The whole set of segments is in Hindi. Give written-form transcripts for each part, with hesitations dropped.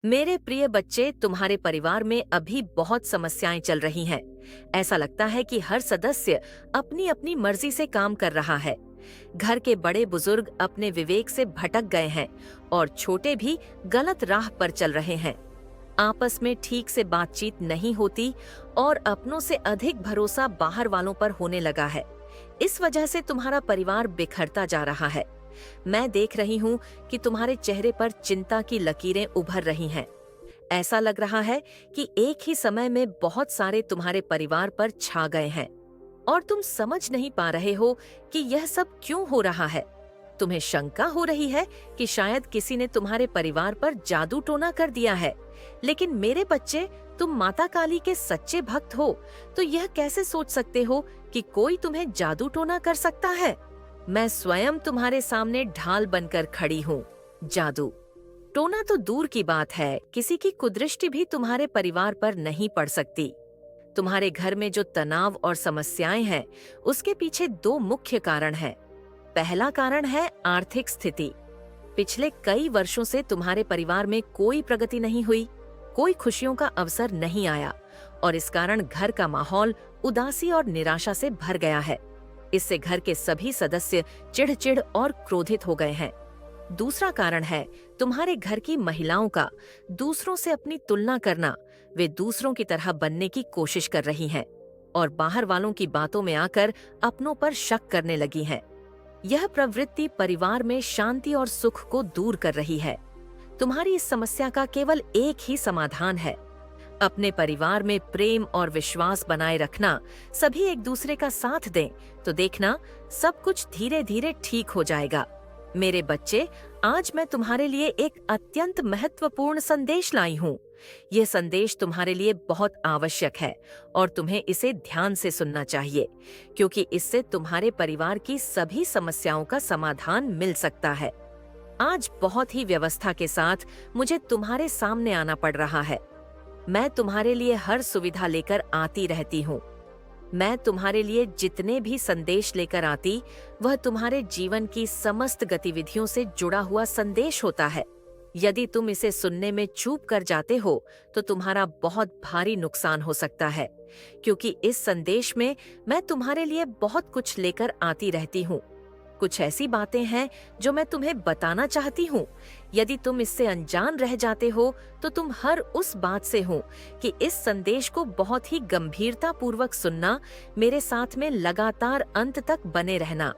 मेरे प्रिय बच्चे, तुम्हारे परिवार में अभी बहुत समस्याएं चल रही हैं। ऐसा लगता है कि हर सदस्य अपनी अपनी मर्जी से काम कर रहा है। घर के बड़े बुजुर्ग अपने विवेक से भटक गए हैं और छोटे भी गलत राह पर चल रहे हैं। आपस में ठीक से बातचीत नहीं होती और अपनों से अधिक भरोसा बाहर वालों पर होने लगा है। इस वजह से तुम्हारा परिवार बिखरता जा रहा है। मैं देख रही हूँ कि तुम्हारे चेहरे पर चिंता की लकीरें उभर रही हैं। ऐसा लग रहा है कि एक ही समय में बहुत सारे तुम्हारे परिवार पर छा गए हैं और तुम समझ नहीं पा रहे हो कि यह सब क्यों हो रहा है। तुम्हें शंका हो रही है कि शायद किसी ने तुम्हारे परिवार पर जादू टोना कर दिया है। लेकिन मेरे बच्चे, तुम माता काली के सच्चे भक्त हो, तो यह कैसे सोच सकते हो कि कोई तुम्हें जादू टोना कर सकता है। मैं स्वयं तुम्हारे सामने ढाल बनकर खड़ी हूँ। जादू टोना तो दूर की बात है, किसी की कुदृष्टि भी तुम्हारे परिवार पर नहीं पड़ सकती। तुम्हारे घर में जो तनाव और समस्याएं हैं, उसके पीछे दो मुख्य कारण हैं। पहला कारण है आर्थिक स्थिति। पिछले कई वर्षों से तुम्हारे परिवार में कोई प्रगति नहीं हुई, कोई खुशियों का अवसर नहीं आया और इस कारण घर का माहौल उदासी और निराशा से भर गया है। इससे घर के सभी सदस्य चिढ़-चिढ़ और क्रोधित हो गए हैं। दूसरा कारण है तुम्हारे घर की महिलाओं का दूसरों से अपनी तुलना करना। वे दूसरों की तरह बनने की कोशिश कर रही हैं और बाहर वालों की बातों में आकर अपनों पर शक करने लगी हैं। यह प्रवृत्ति परिवार में शांति और सुख को दूर कर रही है। तुम्हारी इस समस्या का केवल एक ही समाधान है। अपने परिवार में प्रेम और विश्वास बनाए रखना, सभी एक दूसरे का साथ दें, तो देखना सब कुछ धीरे धीरे ठीक हो जाएगा। मेरे बच्चे, आज मैं तुम्हारे लिए एक अत्यंत महत्वपूर्ण संदेश लाई हूँ। यह संदेश तुम्हारे लिए बहुत आवश्यक है और तुम्हें इसे ध्यान से सुनना चाहिए, क्योंकि इससे तुम्हारे परिवार की सभी समस्याओं का समाधान मिल सकता है। आज बहुत ही व्यवस्था के साथ मुझे तुम्हारे सामने आना पड़ रहा है। मैं तुम्हारे लिए हर सुविधा लेकर आती रहती हूँ। मैं तुम्हारे लिए जितने भी संदेश लेकर आती, वह तुम्हारे जीवन की समस्त गतिविधियों से जुड़ा हुआ संदेश होता है। यदि तुम इसे सुनने में चूक कर जाते हो, तो तुम्हारा बहुत भारी नुकसान हो सकता है, क्योंकि इस संदेश में मैं तुम्हारे लिए बहुत कुछ लेकर आती रहती हूँ। कुछ ऐसी बातें हैं जो मैं तुम्हें बताना चाहती हूँ। यदि तुम इससे अनजान रह जाते हो, तो तुम हर उस बात से हो कि इस संदेश को बहुत ही गंभीरता पूर्वक सुनना, मेरे साथ में लगातार अंत तक बने रहना,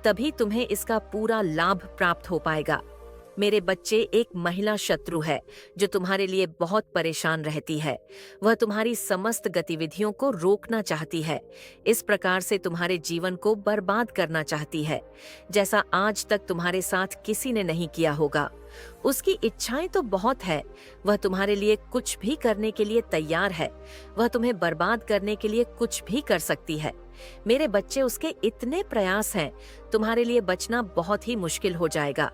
तभी तुम्हें इसका पूरा लाभ प्राप्त हो पाएगा। मेरे बच्चे, एक महिला शत्रु है जो तुम्हारे लिए बहुत परेशान रहती है। वह तुम्हारी समस्त गतिविधियों को रोकना चाहती है, इस प्रकार से तुम्हारे जीवन को बर्बाद करना चाहती है, जैसा आज तक तुम्हारे साथ किसी ने नहीं किया होगा। उसकी इच्छाएं तो बहुत है, वह तुम्हारे लिए कुछ भी करने के लिए तैयार है। वह तुम्हें बर्बाद करने के लिए कुछ भी कर सकती है। मेरे बच्चे, उसके इतने प्रयास हैं, तुम्हारे लिए बचना बहुत ही मुश्किल हो जाएगा।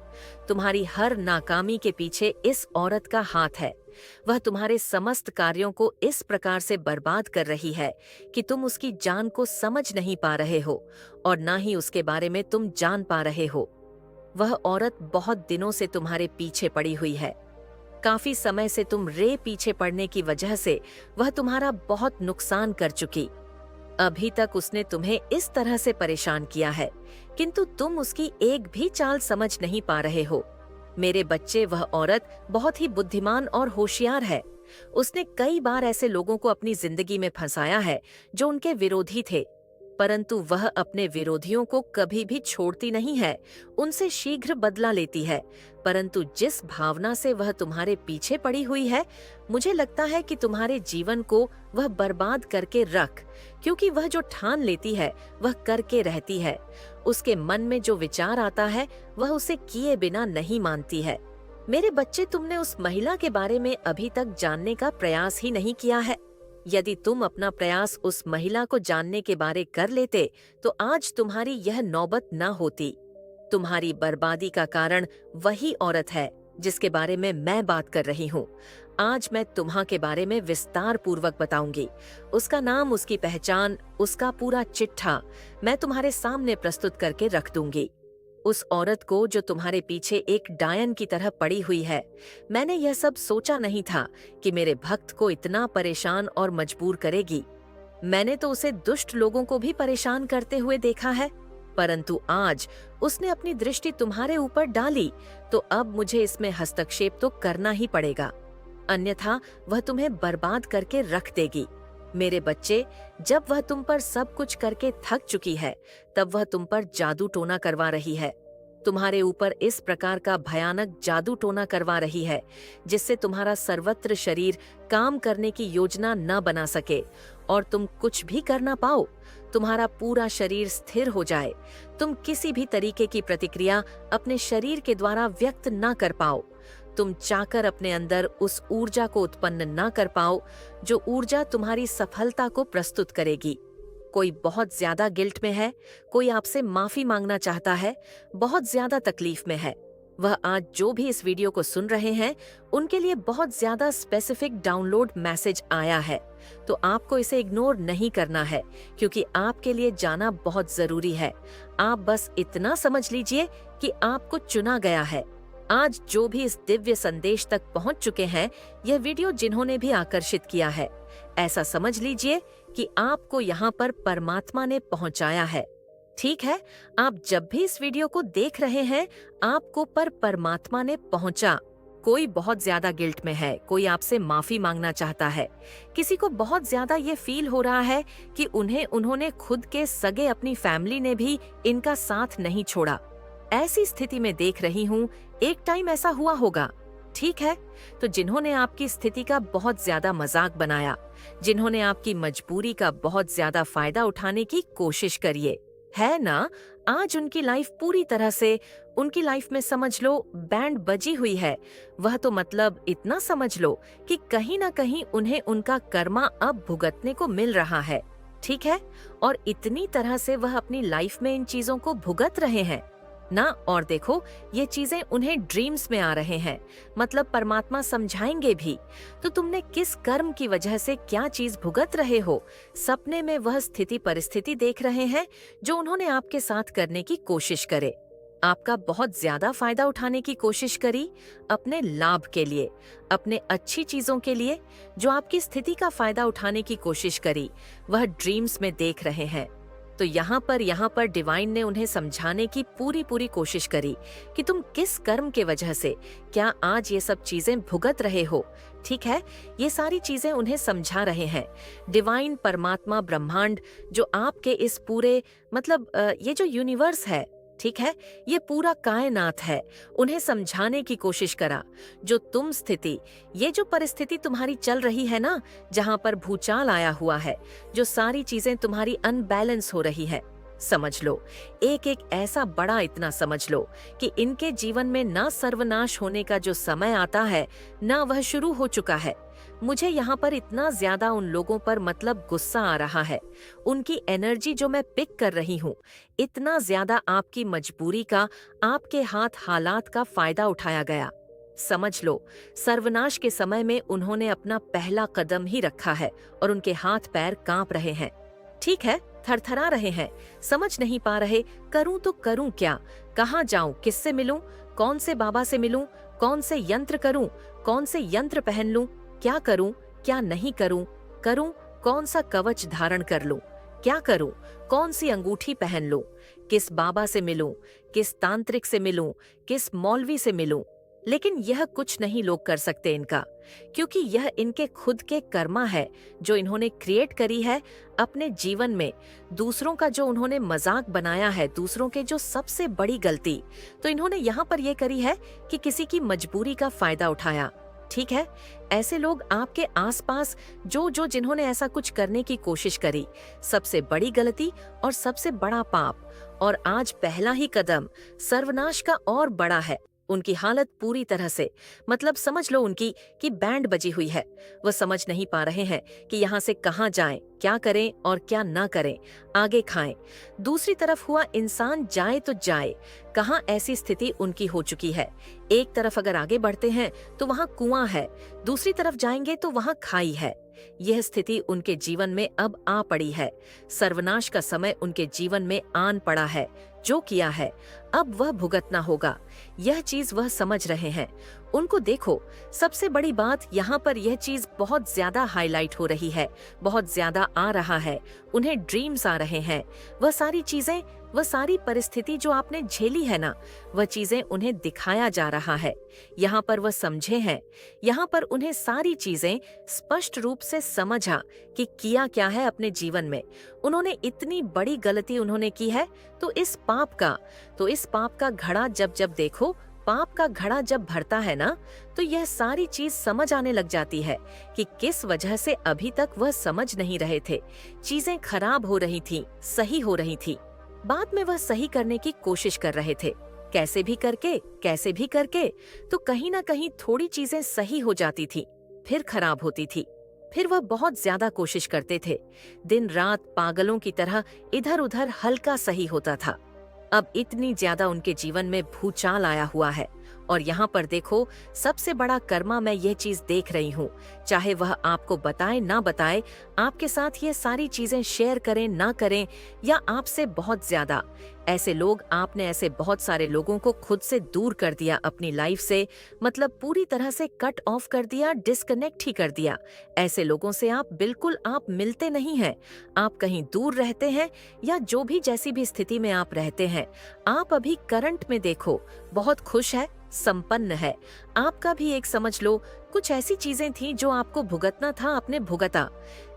तुम्हारी हर नाकामी के पीछे इस औरत का हाथ है। वह तुम्हारे समस्त कार्यों को इस प्रकार से बर्बाद कर रही है कि तुम उसकी जान को समझ नहीं पा रहे हो और ना ही उसके बारे में तुम जान पा रहे हो। वह औरत बहुत दिनों से तुम्हारे पीछे पड़ी हुई है। काफी समय से तुम पीछे पड़ने की वजह से वह तुम्हारा बहुत नुकसान कर चुकी। अभी तक उसने तुम्हें इस तरह से परेशान किया है, किंतु तुम उसकी एक भी चाल समझ नहीं पा रहे हो। मेरे बच्चे, वह औरत बहुत ही बुद्धिमान और होशियार है। उसने कई बार ऐसे लोगों को अपनी जिंदगी में फंसाया है जो उनके विरोधी थे, परंतु वह अपने विरोधियों को कभी भी छोड़ती नहीं है, उनसे शीघ्र बदला लेती है। परंतु जिस भावना से वह तुम्हारे पीछे पड़ी हुई है, मुझे लगता है कि तुम्हारे जीवन को वह बर्बाद करके रख, क्योंकि वह जो ठान लेती है वह करके रहती है। उसके मन में जो विचार आता है, वह उसे किए बिना नहीं मानती है। मेरे बच्चे, तुमने उस महिला के बारे में अभी तक जानने का प्रयास ही नहीं किया है। यदि तुम अपना प्रयास उस महिला को जानने के बारे कर लेते, तो आज तुम्हारी यह नौबत न होती। तुम्हारी बर्बादी का कारण वही औरत है जिसके बारे में मैं बात कर रही हूँ। आज मैं तुम्हा के बारे में विस्तार पूर्वक बताऊंगी। उसका नाम, उसकी पहचान, उसका पूरा चिट्ठा मैं तुम्हारे सामने प्रस्तुत करके रख दूंगी। उस औरत को जो तुम्हारे पीछे एक डायन की तरह पड़ी हुई है। मैंने यह सब सोचा नहीं था कि मेरे भक्त को इतना परेशान और मजबूर करेगी। मैंने तो उसे दुष्ट लोगों को भी परेशान करते हुए देखा है, परंतु आज उसने अपनी दृष्टि तुम्हारे ऊपर डाली, तो अब मुझे इसमें हस्तक्षेप तो करना ही पड़ेगा, अन्यथा वह तुम्हें बर्बाद करके रख देगी। मेरे बच्चे, जब वह तुम पर सब कुछ करके थक चुकी है, तब वह तुम पर जादू टोना करवा रही है। तुम्हारे ऊपर इस प्रकार का भयानक जादू टोना करवा रही है जिससे तुम्हारा सर्वत्र शरीर काम करने की योजना न बना सके और तुम कुछ भी कर ना पाओ। तुम्हारा पूरा शरीर स्थिर हो जाए, तुम किसी भी तरीके की प्रतिक्रिया अपने शरीर के द्वारा व्यक्त ना कर पाओ, तुम चाहकर अपने अंदर उस ऊर्जा को उत्पन्न ना कर पाओ जो ऊर्जा तुम्हारी सफलता को प्रस्तुत करेगी। कोई बहुत ज्यादा गिल्ट में है, कोई आपसे माफी मांगना चाहता है, बहुत ज्यादा तकलीफ में है। वह आज जो भी इस वीडियो को सुन रहे हैं उनके लिए बहुत ज्यादा स्पेसिफिक डाउनलोड मैसेज आया है, तो आपको इसे इग्नोर नहीं करना है क्योंकि आपके लिए जाना बहुत जरूरी है। आप बस इतना समझ लीजिए कि आपको चुना गया है। आज जो भी इस दिव्य संदेश तक पहुंच चुके हैं, यह वीडियो जिन्होंने भी आकर्षित किया है, ऐसा समझ लीजिए कि आपको यहाँ पर परमात्मा ने पहुंचाया है। ठीक है, आप जब भी इस वीडियो को देख रहे हैं, आपको पर परमात्मा ने पहुंचा। कोई बहुत ज्यादा गिल्ट में है, कोई आपसे माफी मांगना चाहता है, किसी को बहुत ज्यादा ये फील हो रहा है कि उन्होंने खुद के सगे अपनी फैमिली ने भी इनका साथ नहीं छोड़ा। ऐसी स्थिति में देख रही हूँ, एक टाइम ऐसा हुआ होगा। ठीक है, तो जिन्होंने आपकी स्थिति का बहुत ज्यादा मजाक बनाया, जिन्होंने आपकी मजबूरी का बहुत ज्यादा फायदा उठाने की कोशिश करिए, है ना, आज उनकी लाइफ पूरी तरह से, उनकी लाइफ में समझ लो बैंड बजी हुई है। वह तो मतलब इतना समझ लो कि कहीं ना कहीं उन्हें उनका कर्मा अब भुगतने को मिल रहा है। ठीक है, और इतनी तरह से वह अपनी लाइफ में इन चीजों को भुगत रहे हैं ना। और देखो, ये चीजें उन्हें ड्रीम्स में आ रहे हैं, मतलब परमात्मा समझाएंगे भी। तो तुमने किस कर्म की वजह से क्या चीज भुगत रहे हो, सपने में वह स्थिति परिस्थिति देख रहे हैं जो उन्होंने आपके साथ करने की कोशिश करे, आपका बहुत ज्यादा फायदा उठाने की कोशिश करी, अपने लाभ के लिए, अपने अच्छी चीजों के लिए, जो आपकी स्थिति का फायदा उठाने की कोशिश करी, वह ड्रीम्स में देख रहे हैं। तो यहाँ पर डिवाइन ने उन्हें समझाने की पूरी कोशिश करी कि तुम किस कर्म के वजह से क्या आज ये सब चीजें भुगत रहे हो। ठीक है, ये सारी चीजें उन्हें समझा रहे हैं डिवाइन, परमात्मा, ब्रह्मांड, जो आपके इस पूरे मतलब ये जो यूनिवर्स है, ठीक है, ये पूरा कायनात है, उन्हें समझाने की कोशिश करा। जो तुम स्थिति, ये जो परिस्थिति तुम्हारी चल रही है ना, जहाँ पर भूचाल आया हुआ है, जो सारी चीजें तुम्हारी अनबैलेंस हो रही है, समझ लो, एक एक ऐसा बड़ा इतना समझ लो कि इनके जीवन में ना सर्वनाश होने का जो समय आता है, ना वह शुरू हो चुका है। मुझे यहाँ पर इतना ज्यादा उन लोगों पर मतलब गुस्सा आ रहा है, उनकी एनर्जी जो मैं पिक कर रही हूँ, इतना ज्यादा आपकी मजबूरी का, आपके हाथ हालात का फायदा उठाया गया। समझ लो, सर्वनाश के समय में उन्होंने अपना पहला कदम ही रखा है और उनके हाथ पैर कांप रहे हैं। ठीक है, थरथरा रहे हैं, समझ नहीं पा रहे करूं तो करूं क्या, कहाँ जाऊं, किससे मिलूं, कौन से बाबा से मिलूं, कौन से यंत्र करूं, कौन से यंत्र पहन लूं, क्या करूं, क्या नहीं करूं, कौन सा कवच धारण कर लूं, क्या करूं, कौन सी अंगूठी पहन लूं, किस बाबा से मिलूं, किस तांत्रिक से मिलूं, किस मौलवी से मिलूं। लेकिन यह कुछ नहीं लोग कर सकते इनका, क्योंकि यह इनके खुद के कर्मा है जो इन्होंने क्रिएट करी है अपने जीवन में। दूसरों का जो उन्होंने मजाक बनाया है, दूसरों के जो सबसे बड़ी गलती, तो इन्होंने यहाँ पर यह करी है कि किसी की मजबूरी का फायदा उठाया। ठीक है, ऐसे लोग आपके आसपास जो जिन्होंने ऐसा कुछ करने की कोशिश करी, सबसे बड़ी गलती और सबसे बड़ा पाप, और आज पहला ही कदम सर्वनाश का और बड़ा है। उनकी हालत पूरी तरह से, मतलब समझ लो उनकी कि बैंड बजी हुई है। वो समझ नहीं पा रहे हैं कि यहाँ से कहाँ जाएं, क्या करें और क्या ना करें, आगे खाएं। दूसरी तरफ हुआ इंसान जाए तो जाए, कहाँ ऐसी स्थिति उनकी हो चुकी है। एक तरफ अगर आगे बढ़ते हैं तो वहाँ कुआं है, दूसरी तरफ जाएंगे तो वहाँ खाई है। यह स्थिति उनके जीवन में अब आ पड़ी है। सर्वनाश का समय उनके जीवन में आन पड़ा है। जो किया है अब वह भुगतना होगा। यह चीज वह समझ रहे हैं। उनको देखो, सबसे बड़ी बात यहाँ पर यह चीज बहुत ज्यादा हाईलाइट हो रही है, बहुत ज्यादा आ रहा है। उन्हें ड्रीम्स आ रहे हैं। वह सारी चीजें, वह सारी परिस्थिति जो आपने झेली है ना, वह चीजें उन्हें दिखाया जा रहा है। यहाँ पर वह समझे हैं। यहाँ पर उन्हें सारी चीजें स्पष्ट रूप से समझा कि किया क्या है अपने जीवन में। उन्होंने इतनी बड़ी गलती उन्होंने की है, तो इस पाप का घड़ा जब जब देखो, पाप का घड़ा जब भरता है ना, तो यह सारी चीज समझ आने लग जाती है कि किस वजह से अभी तक वह समझ नहीं रहे थे। चीजें खराब हो रही थी, सही हो रही थी। बाद में वह सही करने की कोशिश कर रहे थे, कैसे भी करके तो कहीं ना कहीं थोड़ी चीजें सही हो जाती थी, फिर खराब होती थी। फिर वह बहुत ज्यादा कोशिश करते थे, दिन रात पागलों की तरह इधर उधर हल्का सही होता था। अब इतनी ज्यादा उनके जीवन में भूचाल आया हुआ है। और यहाँ पर देखो, सबसे बड़ा कर्मा मैं ये चीज देख रही हूँ, चाहे वह आपको बताए ना बताए, आपके साथ ये सारी चीजें शेयर करें ना करें, या आपसे बहुत ज्यादा ऐसे लोग, आपने ऐसे बहुत सारे लोगों को खुद से दूर कर दिया अपनी लाइफ से, मतलब पूरी तरह से कट ऑफ कर दिया, डिस्कनेक्ट ही कर दिया। ऐसे लोगों से आप मिलते नहीं हैं, आप कहीं दूर रहते हैं, या जो भी जैसी भी स्थिति में आप रहते हैं, आप अभी करंट में देखो बहुत खुश है, संपन्न है। आपका भी एक समझ लो, कुछ ऐसी चीजें थी जो आपको भुगतना था, आपने भुगता,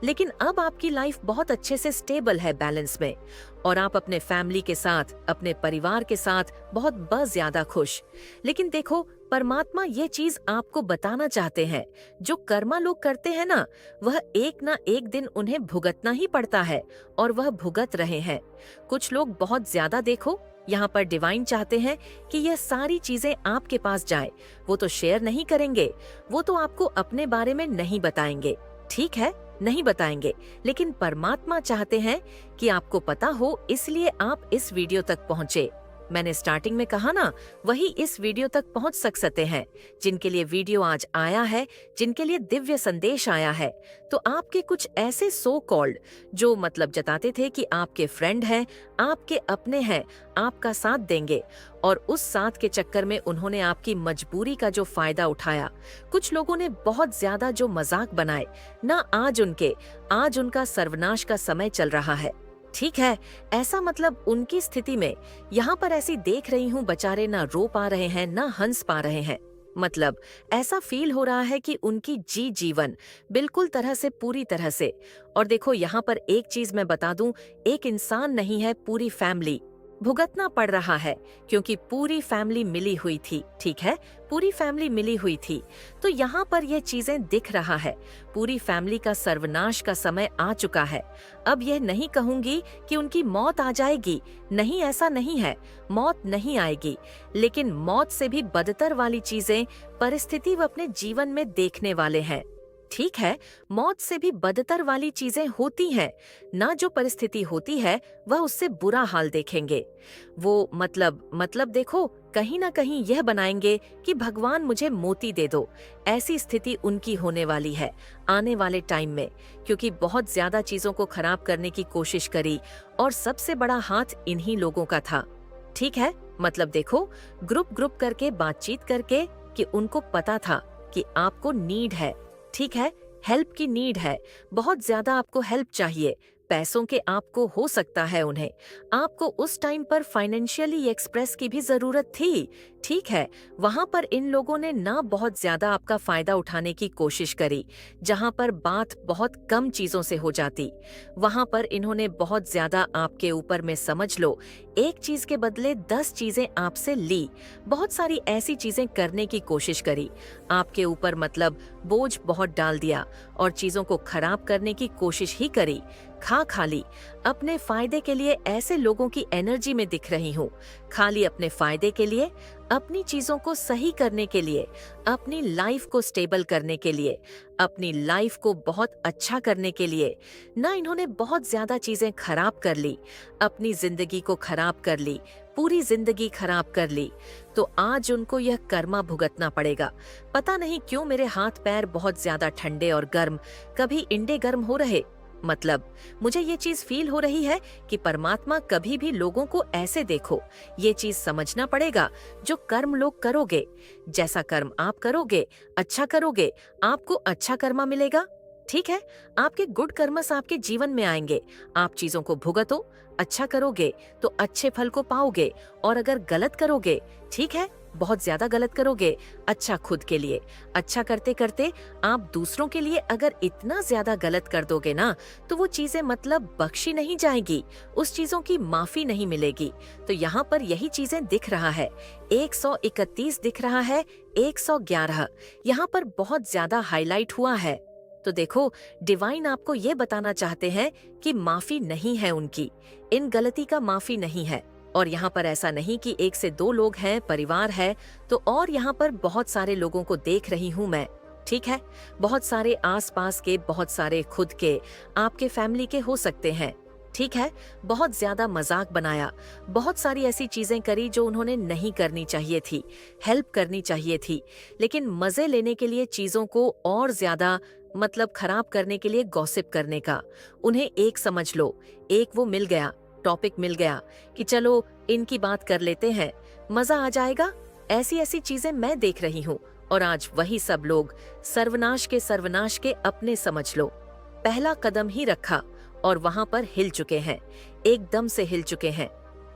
लेकिन अब आपकी लाइफ बहुत अच्छे से स्टेबल है, बैलेंस में, और आप अपने फैमिली के साथ, अपने परिवार के साथ बहुत ज्यादा खुश। लेकिन देखो, परमात्मा ये चीज आपको बताना चाहते हैं, जो कर्मा लोग करते हैं ना, वह एक ना एक दिन उन्हें भुगतना ही पड़ता है, और वह भुगत रहे हैं। कुछ लोग बहुत ज्यादा देखो, यहाँ पर डिवाइन चाहते हैं कि यह सारी चीजें आपके पास जाए। वो तो शेयर नहीं करेंगे, वो तो आपको अपने बारे में नहीं बताएंगे, ठीक है, नहीं बताएंगे, लेकिन परमात्मा चाहते हैं कि आपको पता हो, इसलिए आप इस वीडियो तक पहुँचे। मैंने स्टार्टिंग में कहा ना, वही इस वीडियो तक पहुंच सकते हैं, जिनके लिए वीडियो आज आया है, जिनके लिए दिव्य संदेश आया है। तो आपके कुछ ऐसे सो कॉल्ड, जो मतलब जताते थे कि आपके फ्रेंड हैं, आपके अपने हैं, आपका साथ देंगे, और उस साथ के चक्कर में उन्होंने आपकी मजबूरी का जो फायदा उठाया। कुछ लोगों ने बहुत ज्यादा जो मजाक बनाए ना, आज उनका सर्वनाश का समय चल रहा है, ठीक है। ऐसा मतलब उनकी स्थिति में यहाँ पर ऐसी देख रही हूँ, बेचारे ना रो पा रहे हैं, ना हंस पा रहे हैं। मतलब ऐसा फील हो रहा है कि उनकी जीवन बिल्कुल पूरी तरह से। और देखो, यहाँ पर एक चीज मैं बता दूं, एक इंसान नहीं है, पूरी फैमिली भुगतना पड़ रहा है, क्योंकि पूरी फैमिली मिली हुई थी, ठीक है, पूरी फैमिली मिली हुई थी। तो यहाँ पर ये चीजें दिख रहा है, पूरी फैमिली का सर्वनाश का समय आ चुका है। अब यह नहीं कहूंगी कि उनकी मौत आ जाएगी, नहीं, ऐसा नहीं है, मौत नहीं आएगी, लेकिन मौत से भी बदतर वाली चीजें, परिस्थिति वो अपने जीवन में देखने वाले हैं, ठीक है। मौत से भी बदतर वाली चीजें होती हैं ना, जो परिस्थिति होती है वह उससे बुरा हाल देखेंगे। वो मतलब देखो, कहीं ना कहीं यह बनाएंगे कि भगवान मुझे मोती दे दो। ऐसी स्थिति उनकी होने वाली है आने वाले टाइम में, क्योंकि बहुत ज्यादा चीजों को खराब करने की कोशिश करी, और सबसे बड़ा हाथ इन्हीं लोगों का था, ठीक है। मतलब देखो, ग्रुप करके बातचीत करके, कि उनको पता था कि आपको नीड है, ठीक है, हेल्प की नीड है, बहुत ज्यादा आपको हेल्प चाहिए, पैसों के आपको हो सकता है, उन्हें आपको उस टाइम पर फाइनेंशियली एक्सप्रेस की भी जरूरत थी, ठीक है। वहां पर इन लोगों ने ना बहुत ज्यादा आपका फायदा उठाने की कोशिश करी, जहां पर बात बहुत कम चीजों से हो जाती, वहां पर इन्होंने बहुत ज्यादा आपके ऊपर में, समझ लो, एक चीज के बदले 10 चीजें आपसे ली, बहुत सारी ऐसी चीजें करने की कोशिश करी आपके ऊपर, मतलब बोझ बहुत डाल दिया, और चीजों को खराब करने की कोशिश ही करी, खाली अपने फायदे के लिए। ऐसे लोगों की एनर्जी में दिख रही हूँ, खाली अपने फायदे के लिए, अपनी चीजों को सही करने के लिए, अपनी लाइफ को स्टेबल करने के लिए, अपनी लाइफ को बहुत अच्छा करने के लिए ना, इन्होंने बहुत ज्यादा चीजें खराब कर ली, अपनी जिंदगी को खराब कर ली, पूरी जिंदगी खराब कर ली। तो आज उनको यह कर्मा भुगतना पड़ेगा। पता नहीं क्यों मेरे हाथ पैर बहुत ज्यादा ठंडे और गर्म, कभी इंडे गर्म हो रहे, मतलब मुझे ये चीज फील हो रही है कि परमात्मा कभी भी लोगों को ऐसे देखो, ये चीज समझना पड़ेगा। जो कर्म लोग करोगे, जैसा कर्म आप करोगे, अच्छा करोगे, आपको अच्छा कर्मा मिलेगा। ठीक है, आपके गुड कर्मस आपके जीवन में आएंगे। आप चीजों को भुगतो, अच्छा करोगे तो अच्छे फल को पाओगे। और अगर गलत करोगे, ठीक है, बहुत ज्यादा गलत करोगे, अच्छा खुद के लिए, अच्छा करते करते आप दूसरों के लिए अगर इतना ज्यादा गलत कर दोगे ना, तो वो चीजें मतलब बख्शी नहीं जाएगी, उस चीजों की माफी नहीं मिलेगी। तो यहाँ पर यही चीजें दिख रहा है, 131 दिख रहा है, 111 यहाँ पर बहुत ज्यादा हाईलाइट हुआ है। तो देखो, डिवाइन आपको ये बताना चाहते हैं कि माफी नहीं है उनकी, इन गलती का माफी नहीं है। और यहाँ पर ऐसा नहीं कि 1 से 2 लोग हैं, परिवार है, तो और यहाँ पर बहुत सारे लोगों को देख रही हूँ मैं। ठीक है, बहुत सारे आसपास के, बहुत सारे खुद के, आपके फैमिली के हो सकते हैं। ठीक है, बहुत ज्यादा मजाक बनाया, बहुत सारी ऐसी चीजें करी जो उन्होंने नहीं करनी चाहिए थी, हेल्प करनी चाहिए थी, लेकिन मजे लेने के लिए चीजों को और ज्यादा मतलब खराब करने के लिए गॉसिप करने का। उन्हें एक समझ लो, एक वो मिल गया, टॉपिक मिल गया कि चलो इनकी बात कर लेते हैं, मजा आ जाएगा। ऐसी ऐसी चीजें मैं देख रही हूँ। और आज वही सब लोग सर्वनाश के अपने समझ लो, पहला कदम ही रखा और वहां पर हिल चुके हैं, एकदम से हिल चुके हैं।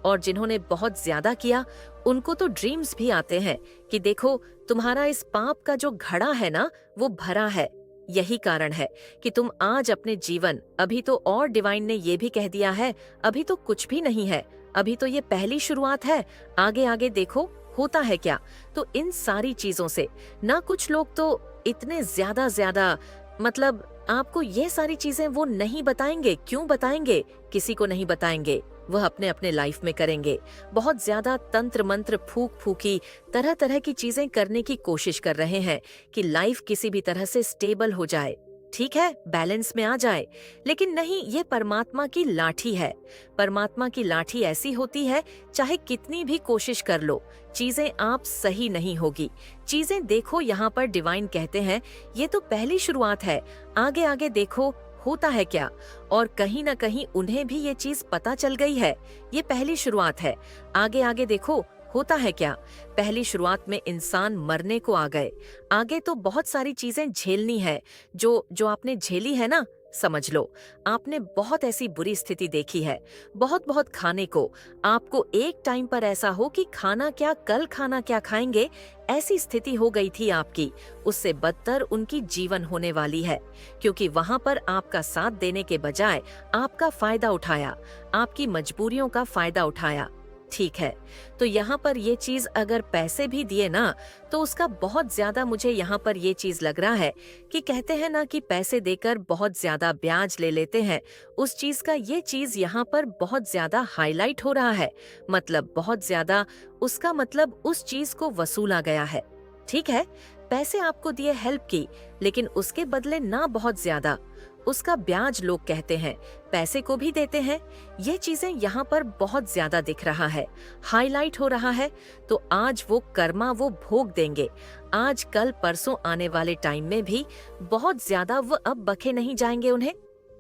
और जिन्होंने बहुत ज्यादा किया, उनको तो ड्रीम्स भी आते हैं कि देखो तुम्हारा इस पाप का जो घड़ा है ना, वो भरा है। यही कारण है कि तुम आज अपने जीवन, अभी तो, और डिवाइन ने ये भी कह दिया है, अभी तो कुछ भी नहीं है, अभी तो ये पहली शुरुआत है, आगे आगे देखो होता है क्या। तो इन सारी चीजों से ना, कुछ लोग तो इतने ज्यादा मतलब आपको ये सारी चीजें वो नहीं बताएंगे। क्यों बताएंगे? किसी को नहीं बताएंगे, वह अपने अपने लाइफ में करेंगे। बहुत ज्यादा तंत्र मंत्र, फूक फूकी, तरह तरह की चीजें करने की कोशिश कर रहे हैं कि लाइफ किसी भी तरह से स्टेबल हो जाए, ठीक है, बैलेंस में आ जाए। लेकिन नहीं, ये परमात्मा की लाठी है। परमात्मा की लाठी ऐसी होती है, चाहे कितनी भी कोशिश कर लो, चीजें आप सही नहीं होगी। चीजें देखो, यहाँ पर डिवाइन कहते हैं ये तो पहली शुरुआत है, आगे आगे देखो होता है क्या। और कहीं ना कहीं उन्हें भी ये चीज पता चल गई है, ये पहली शुरुआत है, आगे आगे देखो होता है क्या। पहली शुरुआत में इंसान मरने को आ गए, आगे तो बहुत सारी चीजें झेलनी है। जो आपने झेली है ना, समझ लो आपने बहुत ऐसी बुरी स्थिति देखी है, बहुत खाने को, आपको एक टाइम पर ऐसा हो कि खाना क्या, कल खाना क्या खाएंगे, ऐसी स्थिति हो गई थी आपकी। उससे बदतर उनकी जीवन होने वाली है, क्योंकि वहां पर आपका साथ देने के बजाय आपका फायदा उठाया, आपकी मजबूरियों का फायदा उठाया। ठीक है, तो यहाँ पर ये चीज अगर पैसे भी दिए ना, तो उसका बहुत ज्यादा, मुझे यहाँ पर ये चीज लग रहा है कि कहते हैं ना कि पैसे देकर बहुत ज्यादा ब्याज ले लेते हैं, उस चीज का ये चीज यहाँ पर बहुत ज्यादा हाईलाइट हो रहा है। मतलब बहुत ज्यादा, उसका मतलब उस चीज को वसूला गया है। ठीक है, पैसे आपको दिए, हेल्प की, लेकिन उसके बदले ना बहुत ज्यादा उसका ब्याज लोग कहते हैं, पैसे को भी देते हैं। ये चीजें यहाँ पर बहुत ज्यादा दिख रहा है, हाईलाइट हो रहा है। तो आज वो कर्मा वो भोग देंगे, आज कल परसों आने वाले टाइम में भी बहुत ज्यादा वो अब बखे नहीं जाएंगे उन्हें।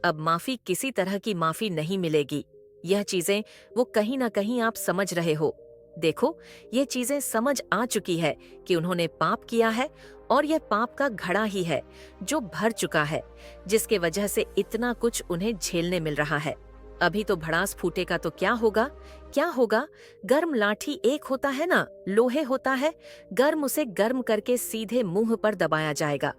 अब माफी, किसी तरह की माफी नहीं मिलेगी। यह चीजें वो कहीं ना कहीं आप समझ रहे हो। देखो, ये चीजें समझ आ चुकी है कि उन्होंने पाप किया है, और यह पाप का घड़ा ही है जो भर चुका है, जिसके वजह से इतना कुछ उन्हें झेलने मिल रहा है। अभी तो भड़ास फूटेगा तो क्या होगा, क्या होगा। गर्म लाठी एक होता है ना, लोहे होता है, गर्म उसे गर्म करके सीधे मुंह पर दबाया जाएगा।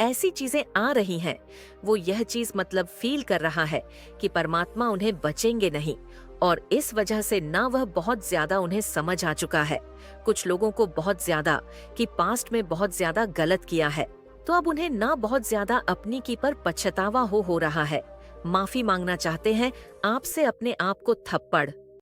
ऐसी चीजें आ रही हैं। वो यह चीज मतलब फील कर रहा है कि परमात्मा उन्हें बचेंगे नहीं, और इस वजह से ना वह बहुत ज्यादा उन्हें समझ आ चुका है, कुछ लोगों को बहुत ज्यादा, कि पास्ट में बहुत ज्यादा गलत किया है। तो अब उन्हें ना बहुत ज्यादा अपनी की पर पछतावा हो रहा है, माफी मांगना चाहते हैं आपसे, अपने आप को थप्पड़